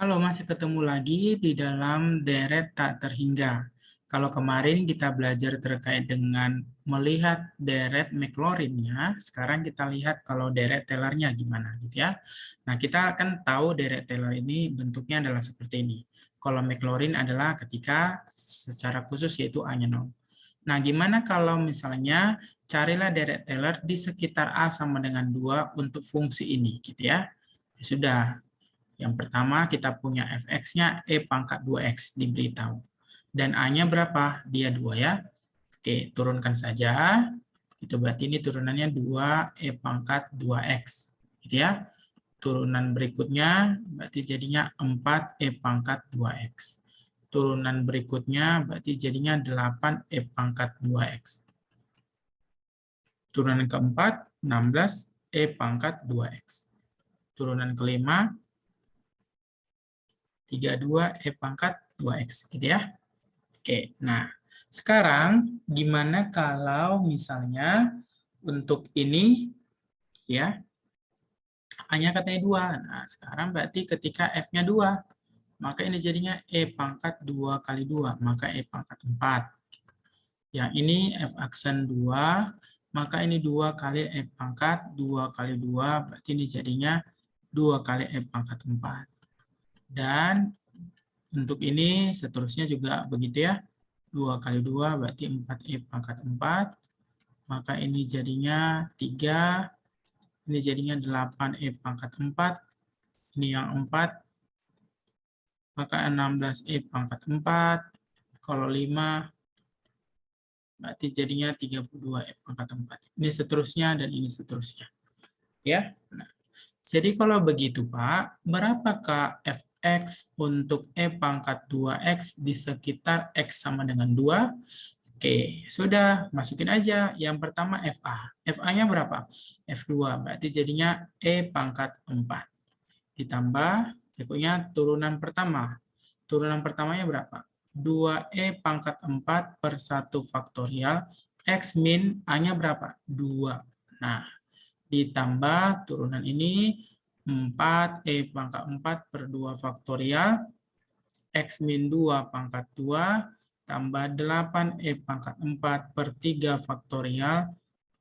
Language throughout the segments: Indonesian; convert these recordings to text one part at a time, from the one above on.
Halo, masih ketemu lagi di dalam deret tak terhingga. Kalau kemarin kita belajar terkait dengan melihat deret Maclaurin-nya, sekarang kita lihat kalau deret Taylor-nya gimana gitu ya. Nah, kita akan tahu deret Taylor ini bentuknya adalah seperti ini. Kalau Maclaurin adalah ketika secara khusus yaitu A-nya 0. Nah, gimana kalau misalnya carilah deret Taylor di sekitar A sama dengan 2 untuk fungsi ini gitu ya. Ya sudah, yang pertama kita punya fx-nya E pangkat 2x diberitahu. Dan A-nya berapa? Dia 2 ya. Oke, turunkan saja. Itu berarti ini turunannya 2 E pangkat 2x. Gitu ya. Turunan berikutnya berarti jadinya 4 E pangkat 2x. Turunan berikutnya berarti jadinya 8 E pangkat 2x. Turunan keempat 16 E pangkat 2x. Turunan kelima 32 E pangkat 2x gitu ya. Oke, nah sekarang gimana kalau misalnya untuk ini ya, A-nya katanya 2. Nah, sekarang berarti ketika F-nya 2, maka ini jadinya E pangkat 2 kali 2, maka E pangkat 4. Yang ini F aksen 2, maka ini 2 kali E pangkat 2 kali 2, berarti ini jadinya 2 kali E pangkat 4. Dan untuk ini seterusnya juga begitu ya. 2 kali 2 berarti 4E pangkat 4. Maka ini jadinya 3. Ini jadinya 8E pangkat 4. Ini yang 4. Maka 16E pangkat 4. Kalau 5 berarti jadinya 32E pangkat 4. Ini seterusnya dan ini seterusnya. Ya. Nah, jadi kalau begitu Pak, berapakah fx untuk E pangkat 2x di sekitar x sama dengan 2? Oke, sudah, masukin aja. Yang pertama FA. FA-nya berapa? F2, berarti jadinya E pangkat 4. Ditambah, berikutnya turunan pertama. Turunan pertamanya berapa? 2E pangkat 4 per 1 faktorial. X min A-nya berapa? 2. Nah, ditambah turunan ini 4E pangkat 4 per 2 faktorial. X min 2 pangkat 2 tambah 8E pangkat 4 per 3 faktorial,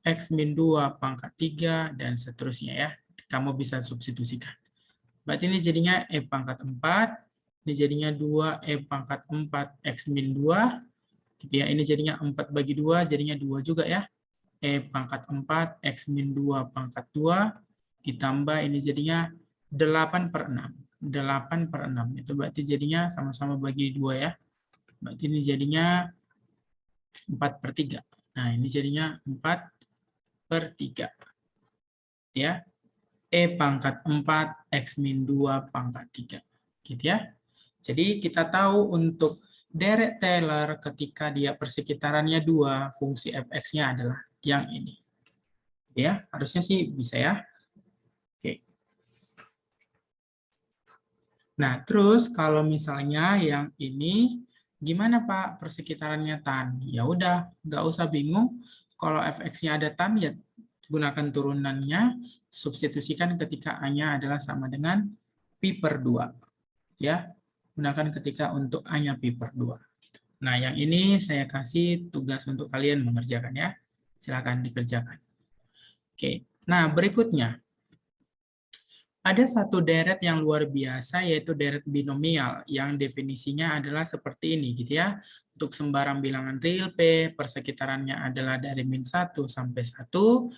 X min 2 pangkat 3, dan seterusnya ya. Kamu bisa substitusikan. Berarti ini jadinya E pangkat 4, ini jadinya 2E pangkat 4 X min 2, gitu ya. Ini jadinya 4 bagi 2, jadinya 2 juga ya. E pangkat 4 X min 2 pangkat 2, ditambah ini jadinya 8 per 6. 8 per 6, itu berarti jadinya sama-sama bagi 2 ya. Berarti ini jadinya 4 per 3. Nah, ini jadinya 4 per 3. Ya. E pangkat 4, X min 2 pangkat 3. Gitu ya. Jadi kita tahu untuk deret Taylor ketika dia persekitarannya 2, fungsi fx-nya adalah yang ini. Ya, harusnya sih bisa ya. Oke. Nah, terus kalau misalnya yang ini, gimana Pak persekitarannya tan? Ya udah, nggak usah bingung. Kalau fx-nya ada tan, ya gunakan turunannya, substitusikan ketika A-nya adalah sama dengan pi per 2. Ya, gunakan ketika untuk A-nya pi per 2. Nah, yang ini saya kasih tugas untuk kalian mengerjakan ya. Silakan dikerjakan. Oke, nah berikutnya. Ada satu deret yang luar biasa, yaitu deret binomial, yang definisinya adalah seperti ini, gitu ya. Untuk sembarang bilangan real P, persekitarannya adalah dari min 1 sampai 1,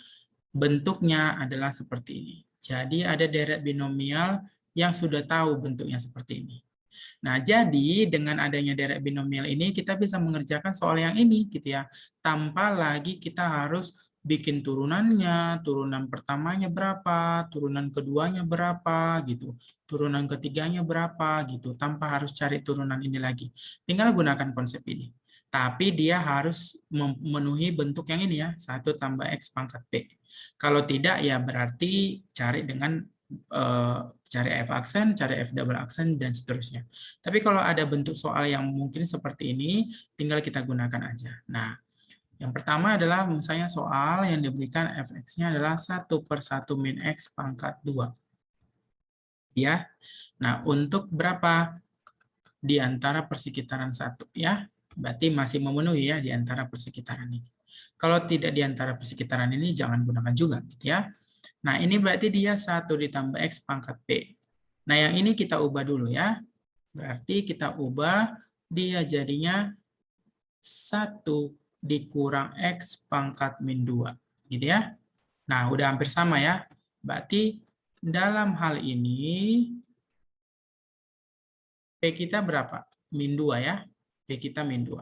bentuknya adalah seperti ini. Jadi ada deret binomial yang sudah tahu bentuknya seperti ini. Nah, jadi dengan adanya deret binomial ini, kita bisa mengerjakan soal yang ini, gitu ya. Tanpa lagi kita harus bikin turunannya, turunan pertamanya berapa, turunan keduanya berapa, gitu. Turunan ketiganya berapa, gitu. Tanpa harus cari turunan ini lagi. Tinggal gunakan konsep ini. Tapi dia harus memenuhi bentuk yang ini ya, 1 tambah X pangkat P. Kalau tidak, ya berarti cari dengan cari F aksen, cari F double aksen, dan seterusnya. Tapi kalau ada bentuk soal yang mungkin seperti ini, tinggal kita gunakan aja. Nah, yang pertama adalah misalnya soal yang diberikan fx-nya adalah 1 per 1 min x pangkat 2. Ya. Nah, untuk berapa di antara persekitaran 1 ya? Berarti masih memenuhi ya di antara persekitaran ini. Kalau tidak di antara persekitaran ini jangan gunakan juga gitu ya. Nah, ini berarti dia 1 ditambah X pangkat P. Nah, yang ini kita ubah dulu ya. Berarti kita ubah dia jadinya 1 dikurang X pangkat min 2. Gitu ya. Nah, udah hampir sama ya. Berarti dalam hal ini P kita berapa? Min 2 ya. P kita min 2.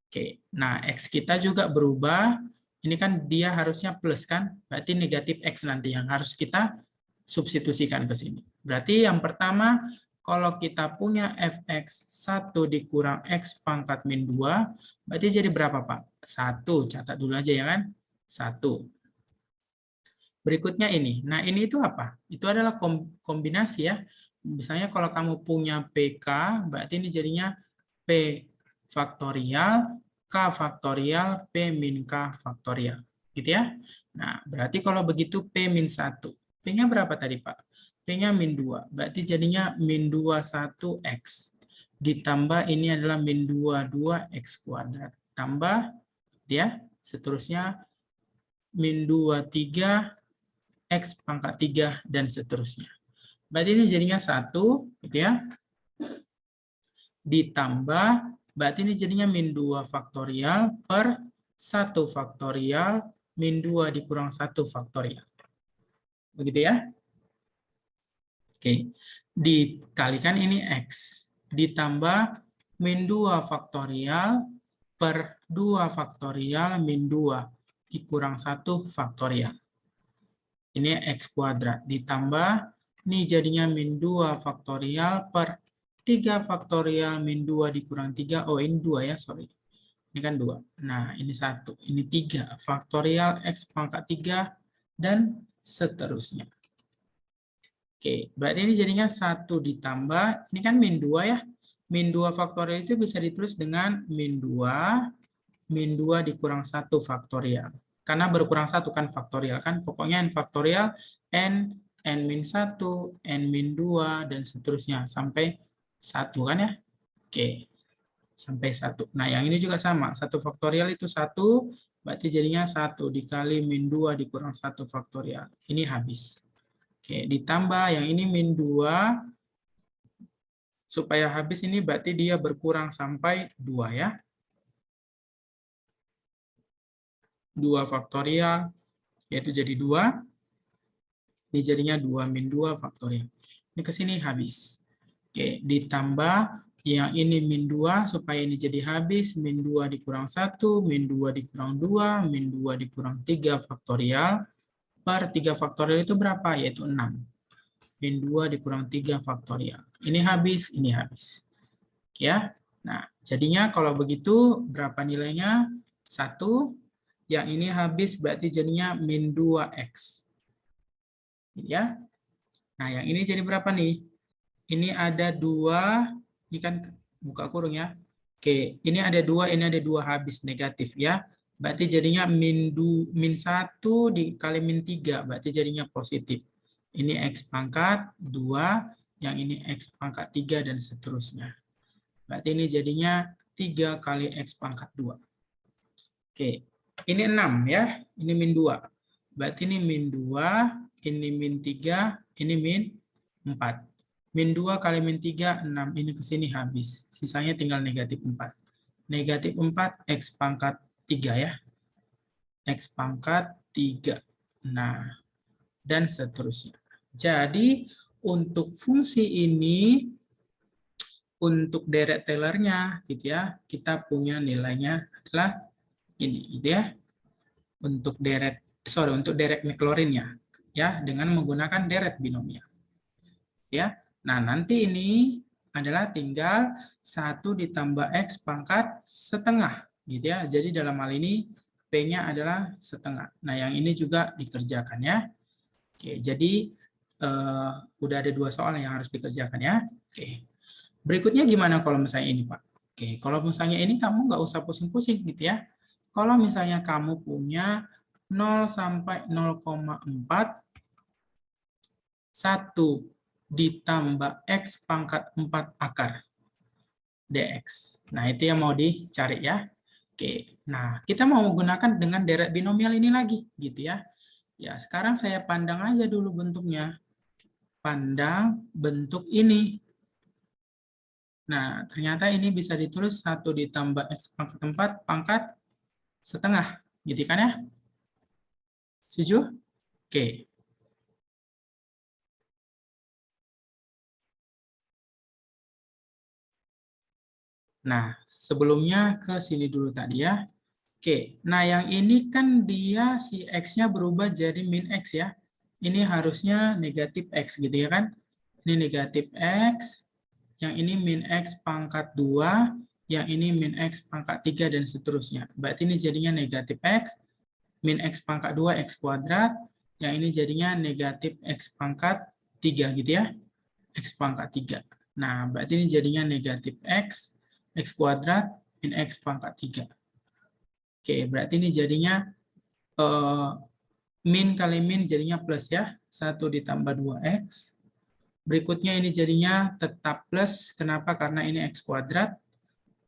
Oke, nah X kita juga berubah. Ini kan dia harusnya plus kan? Berarti negatif X nanti yang harus kita substitusikan ke sini. Berarti yang pertama, kalau kita punya fx 1 dikurang X pangkat min 2, berarti jadi berapa Pak? 1, catat dulu aja ya kan? 1. Berikutnya ini. Nah ini itu apa? Itu adalah kombinasi ya. Misalnya kalau kamu punya PK, berarti ini jadinya P faktorial, K faktorial, P min K faktorial. Gitu ya. Nah, berarti kalau begitu P min 1. P-nya berapa tadi, Pak? P-nya min 2. Berarti jadinya min 21X. Ditambah ini adalah min 22X kuadrat. Tambah, ya, seterusnya min 23X pangkat 3, dan seterusnya. Berarti ini jadinya 1, gitu ya. Ditambah, berarti ini jadinya min 2 faktorial per 1 faktorial min 2 dikurang 1 faktorial. Begitu ya. Oke. Dikalikan ini X. Ditambah min 2 faktorial per 2 faktorial min 2 dikurang 1 faktorial. Ini X kuadrat. Ditambah, ini jadinya min 2 faktorial per 3 faktorial min 2 dikurang 3. Oh, ini 2 ya, sorry. Ini kan 2. Nah, ini 1. Ini 3 faktorial X pangkat 3, dan seterusnya. Oke, berarti ini jadinya 1 ditambah, ini kan min 2 ya. Min 2 faktorial itu bisa ditulis dengan min 2 dikurang 1 faktorial. Karena berkurang 1 kan faktorial kan. Pokoknya n faktorial, n min 1, n min 2, dan seterusnya. Sampai 1 kan ya. Oke, sampai 1. Nah, yang ini juga sama. 1 faktorial itu 1, berarti jadinya 1 dikali min 2 dikurang 1 faktorial. Ini habis. Oke, ditambah yang ini min 2, supaya habis ini berarti dia berkurang sampai 2 ya. 2 faktorial, yaitu jadi 2. Ini jadinya 2 min 2 faktorial. Ini ke sini habis. Oke, ditambah yang ini min 2, supaya ini jadi habis, min 2 dikurang 1, min 2 dikurang 2, min 2 dikurang 3 faktorial, per 3 faktorial itu berapa? Yaitu 6. Min 2 dikurang 3 faktorial. Ini habis, ini habis. Oke ya. Nah, jadinya kalau begitu, berapa nilainya? 1. Yang ini habis berarti jadinya min 2X. Ya. Nah, yang ini jadi berapa nih? Ini ada 2, ini kan buka kurung ya. Oke, ini ada 2, ini ada 2 habis negatif ya. Berarti jadinya min 1 dikali min 3, berarti jadinya positif. Ini X pangkat 2, yang ini X pangkat 3, dan seterusnya. Berarti ini jadinya 3 kali X pangkat 2. Oke. Ini 6 ya, ini min 2. Berarti ini min 2, ini min 3, ini min 4. Min 2 kali min 3, 6. Ini ke sini habis. Sisanya tinggal negatif 4. Negatif 4, X pangkat 3 ya. X pangkat 3. Nah, dan seterusnya. Jadi, untuk fungsi ini, untuk deret Taylor-nya, gitu ya, kita punya nilainya adalah ini gitu ya, untuk deret Maclaurin-nya ya, dengan menggunakan deret binomial ya. Nah, nanti ini adalah tinggal 1 ditambah X pangkat setengah gitu ya. Jadi dalam hal ini P-nya adalah setengah. Nah, yang ini juga dikerjakan ya. Oke, jadi udah ada 2 soal yang harus dikerjakan ya. Oke. Berikutnya gimana kalau misalnya ini, Pak? Oke, kalau misalnya ini kamu nggak usah pusing-pusing gitu ya. Kalau misalnya kamu punya 0 sampai 0,4, 1 ditambah X pangkat 4 akar dx. Nah, itu yang mau dicari ya. Oke, nah kita mau menggunakan dengan deret binomial ini lagi, gitu ya. Ya, sekarang saya pandang aja dulu bentuknya. Pandang bentuk ini. Nah, ternyata ini bisa ditulis 1 ditambah X pangkat 4 pangkat setengah. Gitu kan ya? Setuju? Oke. Nah, sebelumnya ke sini dulu tadi ya. Oke, nah yang ini kan dia si X-nya berubah jadi min X ya. Ini harusnya negatif X gitu ya kan? Ini negatif X, yang ini min X pangkat 2, yang ini min X pangkat 3, dan seterusnya. Berarti ini jadinya negatif X, min X pangkat 2, X kuadrat, yang ini jadinya negatif X pangkat 3 gitu ya. X pangkat 3. Nah, berarti ini jadinya negatif X, X kuadrat, min X pangkat 3. Oke, berarti ini jadinya min kali min jadinya plus ya. 1 ditambah 2X. Berikutnya ini jadinya tetap plus. Kenapa? Karena ini X kuadrat.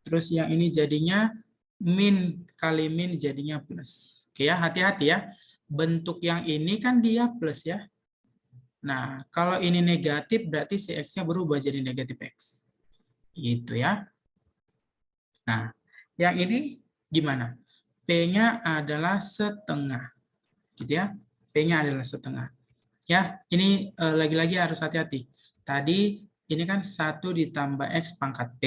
Terus yang ini jadinya min kali min jadinya plus. Oke ya, hati-hati ya. Bentuk yang ini kan dia plus ya. Nah, kalau ini negatif berarti si X-nya berubah jadi negatif X. Gitu ya. Nah, yang ini gimana? P-nya adalah setengah. Gitu ya. P-nya adalah setengah. Ya, ini lagi-lagi harus hati-hati. Tadi ini kan 1 ditambah X pangkat P.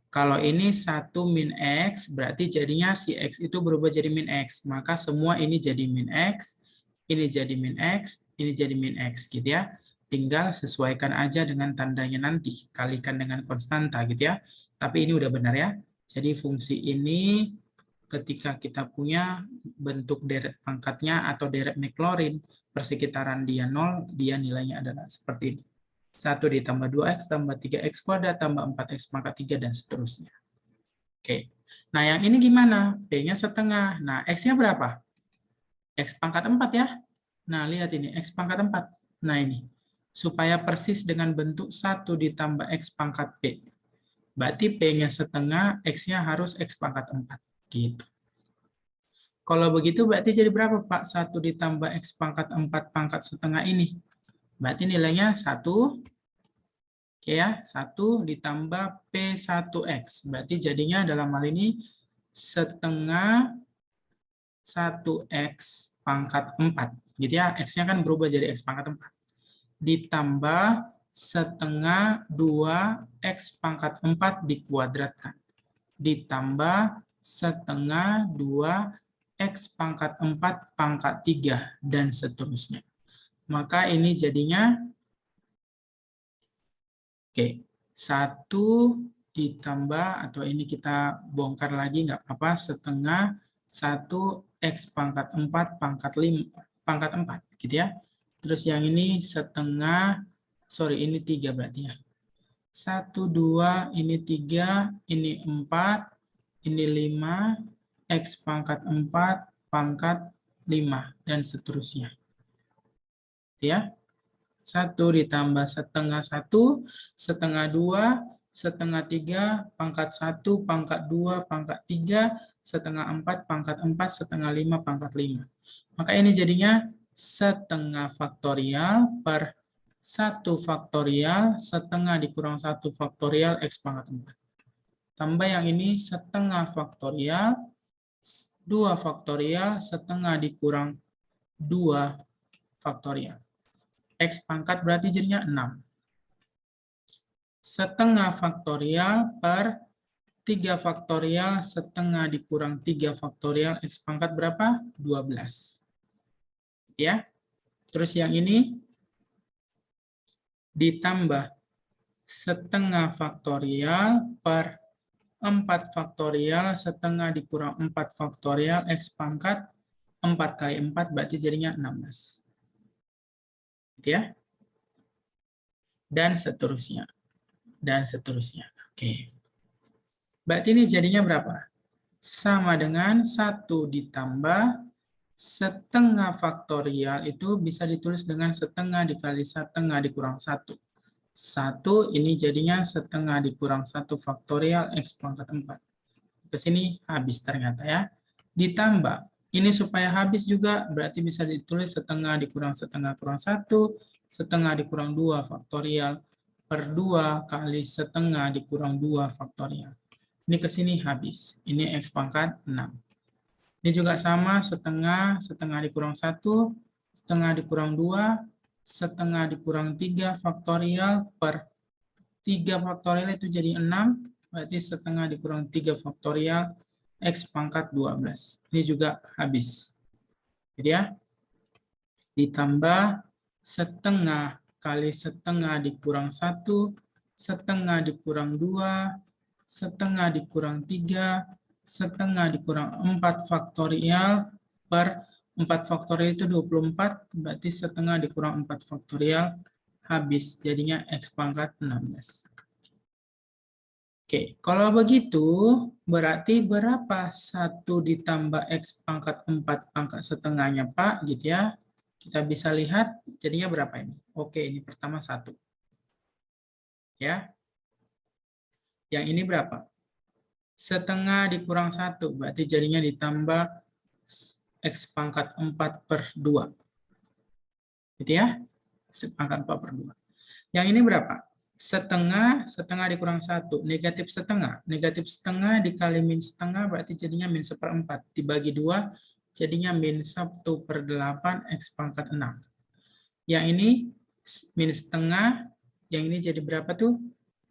Kalau ini 1 min X, berarti jadinya si X itu berubah jadi min X. Maka semua ini jadi min X, ini jadi min X, ini jadi min X. Gitu ya. Tinggal sesuaikan aja dengan tandanya nanti. Kalikan dengan konstanta gitu ya. Tapi ini udah benar ya. Jadi fungsi ini ketika kita punya bentuk deret pangkatnya atau deret Maclaurin, persekitaran dia 0, dia nilainya adalah seperti ini. 1 ditambah 2X tambah 3X kuadrat tambah 4X pangkat 3 dan seterusnya. Oke. Nah, yang ini gimana? P-nya setengah. Nah, X-nya berapa? X pangkat 4 ya. Nah, lihat ini, X pangkat 4. Nah, ini. Supaya persis dengan bentuk 1 ditambah X pangkat P. Berarti P-nya setengah, X-nya harus X pangkat 4. Gitu. Kalau begitu berarti jadi berapa Pak? 1 ditambah X pangkat 4 pangkat setengah ini. Berarti nilainya 1. Oke ya, 1 ditambah P1X. Berarti jadinya dalam hal ini setengah 1X pangkat 4. Gitu ya, X-nya kan berubah jadi X pangkat 4. Ditambah setengah 2X pangkat 4 dikuadratkan. Ditambah setengah 2X pangkat 4 pangkat 3 dan seterusnya. Maka ini jadinya oke, 1 ditambah atau ini kita bongkar lagi nggak apa-apa, setengah 1X pangkat 4 pangkat 5 pangkat 4 gitu ya. Terus yang ini setengah, sorry ini 3 berarti ya. 1 2 ini 3, ini 4, ini 5, X pangkat 4 pangkat 5 dan seterusnya. Ya. 1 ditambah setengah 1, setengah 2, setengah 3, pangkat 1, pangkat 2, pangkat 3, setengah 4, pangkat 4, setengah 5, pangkat 5. Maka ini jadinya setengah faktorial per 1 faktorial, setengah dikurang 1 faktorial, X pangkat 4. Tambah yang ini setengah faktorial, 2 faktorial, setengah dikurang 2 faktorial. X pangkat berarti jadinya 6. Setengah faktorial per 3 faktorial, setengah dikurang 3 faktorial, X pangkat berapa? 12. Ya. Terus yang ini ditambah setengah faktorial per 4 faktorial, setengah dikurang 4 faktorial, X pangkat 4 kali 4 berarti jadinya 16. Ya. Dan seterusnya. Dan seterusnya. Oke. Berarti ini jadinya berapa? Sama dengan 1 ditambah setengah faktorial itu bisa ditulis dengan setengah dikali setengah dikurang 1. 1, ini jadinya setengah dikurang 1 faktorial X pangkat 4. Ke sini habis ternyata ya. Ditambah, ini supaya habis juga berarti bisa ditulis setengah dikurang setengah kurang 1, setengah dikurang 2 faktorial per 2 kali setengah dikurang 2 faktorial. Ini ke sini habis. Ini X pangkat 6. Ini juga sama, setengah dikurang 1, setengah dikurang 2, setengah dikurang 3 faktorial per 3 faktorial itu jadi 6, berarti setengah dikurang 3 faktorial X pangkat 12. Ini juga habis. Jadi ya, ditambah setengah kali setengah dikurang 1, setengah dikurang 2, setengah dikurang 3, setengah dikurang 4 faktorial per 4 faktorial itu 24, berarti setengah dikurang 4 faktorial habis, jadinya X pangkat 16. Oke, kalau begitu berarti berapa 1 ditambah X pangkat 4 pangkat setengahnya Pak, gitu ya. Kita bisa lihat jadinya berapa ini. Oke, ini pertama 1. Ya. Yang ini berapa? Setengah dikurang 1, berarti jadinya ditambah X pangkat 4 per 2. Gitu ya? X pangkat 4 per 2. Yang ini berapa? Setengah dikurang 1, negatif setengah. Negatif setengah dikali min setengah, berarti jadinya min 1/4. Dibagi 2, jadinya min 1 per 8 X pangkat 6. Yang ini min setengah, yang ini jadi berapa tuh?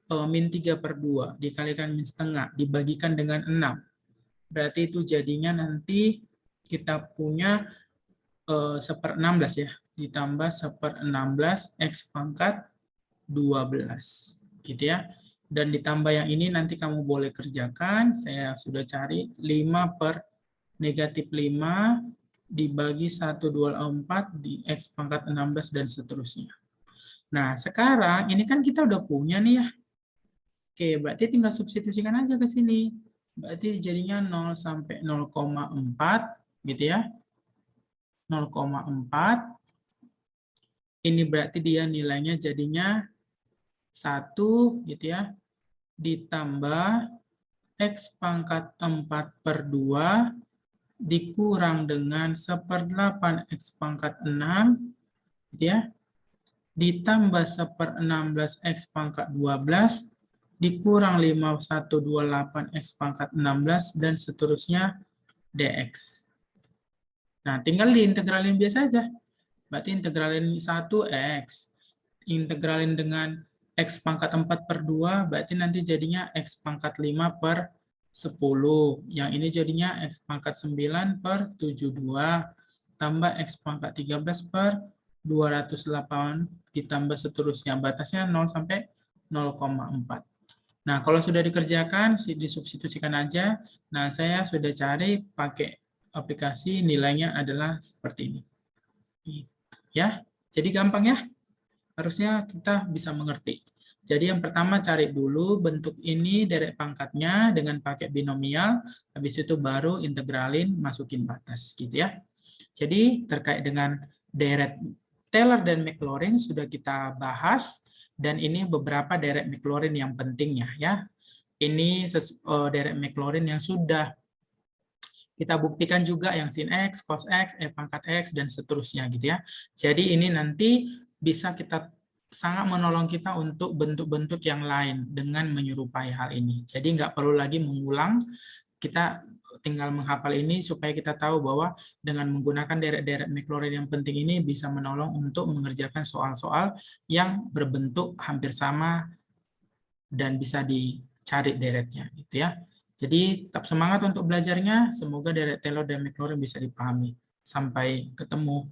Min 3 per 2, dikalikan min setengah, dibagikan dengan 6. Berarti itu jadinya nanti kita punya 1/16 ya, ditambah 1/16 X pangkat 12. Gitu ya. Dan ditambah yang ini nanti kamu boleh kerjakan, saya sudah cari 5 per negatif 5 dibagi 1/24 di X pangkat 16 dan seterusnya. Nah, sekarang ini kan kita udah punya nih ya. Oke, berarti tinggal substitusikan aja ke sini. Berarti jadinya 0 sampai 0,4 gitu ya. 0,4. Ini berarti dia nilainya jadinya 1 gitu ya. Ditambah X pangkat 4 per 2 dikurang dengan 1/8 X pangkat 6 gitu ya. Ditambah 1/16 X pangkat 12 dikurang 5128 X pangkat 16 dan seterusnya dx. Nah, tinggal diintegralin biasa aja. Berarti integralin 1x. Integralin dengan X pangkat 4 per 2, berarti nanti jadinya X pangkat 5 per 10. Yang ini jadinya X pangkat 9 per 72. Tambah X pangkat 13 per 208. Ditambah seterusnya. Batasnya 0 sampai 0,4. Nah, kalau sudah dikerjakan, disubstitusikan aja. Nah, saya sudah cari pakai aplikasi, nilainya adalah seperti ini. Ya, jadi gampang ya. Harusnya kita bisa mengerti. Jadi yang pertama cari dulu bentuk ini deret pangkatnya dengan pakai binomial, habis itu baru integralin, masukin batas gitu ya. Jadi terkait dengan deret Taylor dan Maclaurin sudah kita bahas. Dan ini beberapa deret Maclaurin yang pentingnya ya. Ini deret Maclaurin yang sudah kita buktikan juga yang sin X, cos X, E pangkat X, dan seterusnya gitu ya. Jadi ini nanti bisa kita sangat menolong kita untuk bentuk-bentuk yang lain dengan menyerupai hal ini. Jadi nggak perlu lagi mengulang, kita tinggal menghafal ini supaya kita tahu bahwa dengan menggunakan deret-deret Maclaurin yang penting ini bisa menolong untuk mengerjakan soal-soal yang berbentuk hampir sama dan bisa dicari deretnya gitu ya. Jadi tetap semangat untuk belajarnya, semoga deret Taylor dan Maclaurin bisa dipahami. Sampai ketemu.